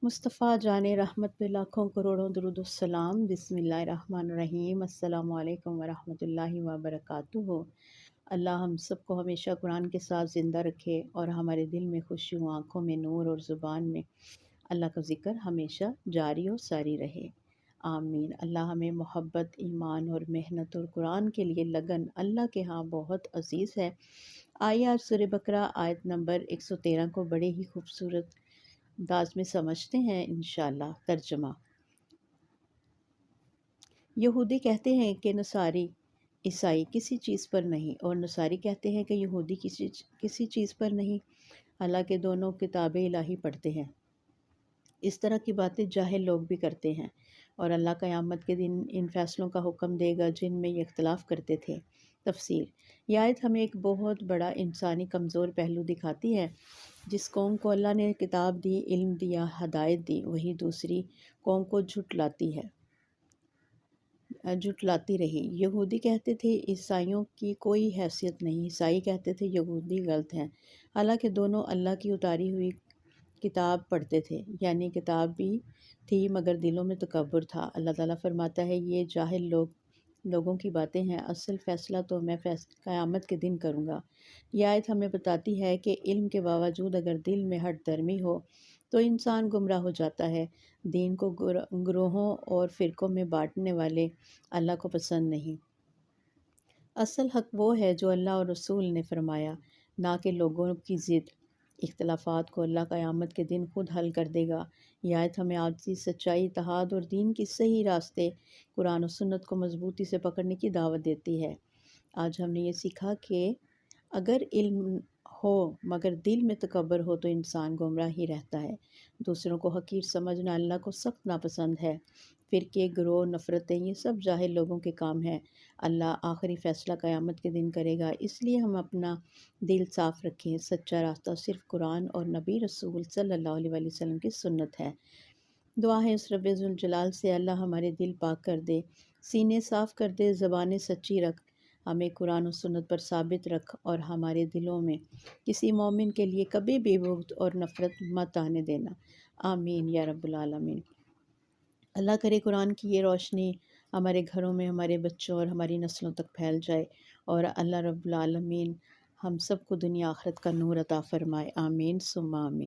مصطفیٰ جان رحمت پہ لاکھوں کروڑوں درود السلام۔ بسم اللہ الرحمن الرحیم۔ السلام علیکم ورحمۃ اللہ وبرکاتہ۔ اللہ ہم سب کو ہمیشہ قرآن کے ساتھ زندہ رکھے اور ہمارے دل میں خوشی ہو، آنکھوں میں نور اور زبان میں اللہ کا ذکر ہمیشہ جاری و ساری رہے، آمین۔ اللہ ہمیں محبت، ایمان اور محنت اور قرآن کے لیے لگن اللہ کے ہاں بہت عزیز ہے۔ آئیے آج سورہ بقرہ آیت نمبر 113 کو بڑے ہی خوبصورت انداز میں سمجھتے ہیں انشاءاللہ۔ ترجمہ: یہودی کہتے ہیں کہ نصاری عیسائی کسی چیز پر نہیں، اور نصاری کہتے ہیں کہ یہودی کسی چیز پر نہیں، حالانکہ دونوں کتاب الہی پڑھتے ہیں۔ اس طرح کی باتیں جاہل لوگ بھی کرتے ہیں، اور اللہ قیامت کے دن ان فیصلوں کا حکم دے گا جن میں یہ اختلاف کرتے تھے۔ تفسیر: یہ آیت ہمیں ایک بہت بڑا انسانی کمزور پہلو دکھاتی ہے۔ جس قوم کو اللہ نے کتاب دی، علم دیا، ہدایت دی، وہی دوسری قوم کو جھٹلاتی رہی۔ یہودی کہتے تھے عیسائیوں کی کوئی حیثیت نہیں، عیسائی کہتے تھے یہودی غلط ہیں، حالانکہ دونوں اللہ کی اتاری ہوئی کتاب پڑھتے تھے، یعنی کتاب بھی تھی مگر دلوں میں تکبر تھا۔ اللہ تعالیٰ فرماتا ہے، یہ جاہل لوگوں کی باتیں ہیں، اصل فیصلہ تو میں قیامت کے دن کروں گا۔ یہ آیت ہمیں بتاتی ہے کہ علم کے باوجود اگر دل میں ہٹ درمی ہو تو انسان گمراہ ہو جاتا ہے۔ دین کو گروہوں اور فرقوں میں بانٹنے والے اللہ کو پسند نہیں۔ اصل حق وہ ہے جو اللہ اور رسول نے فرمایا، نہ کہ لوگوں کی ضد۔ اختلافات کو اللہ قیامت کے دن خود حل کر دے گا۔ یہ آیت ہمیں آپسی سچائی، اتحاد اور دین کی صحیح راستے قرآن و سنت کو مضبوطی سے پکڑنے کی دعوت دیتی ہے۔ آج ہم نے یہ سیکھا کہ اگر علم ہو مگر دل میں تکبر ہو تو انسان گمراہ ہی رہتا ہے۔ دوسروں کو حقیر سمجھنا اللہ کو سخت ناپسند ہے۔ فرقے، گروہ، نفرتیں، یہ سب جاہل لوگوں کے کام ہیں۔ اللہ آخری فیصلہ قیامت کے دن کرے گا، اس لیے ہم اپنا دل صاف رکھیں۔ سچا راستہ صرف قرآن اور نبی رسول صلی اللہ علیہ وآلہ وسلم کی سنت ہے۔ دعا ہے اس رب ذوالجلال سے اللہ ہمارے دل پاک کر دے، سینے صاف کر دے، زبانیں سچی رکھ، ہمیں قرآن و سنت پر ثابت رکھ، اور ہمارے دلوں میں کسی مومن کے لیے کبھی بھی بغض اور نفرت مت آنے دینا، آمین یا رب العالمین۔ اللہ کرے قرآن کی یہ روشنی ہمارے گھروں میں، ہمارے بچوں اور ہماری نسلوں تک پھیل جائے، اور اللہ رب العالمین ہم سب کو دنیا آخرت کا نور عطا فرمائے، آمین ثم آمین۔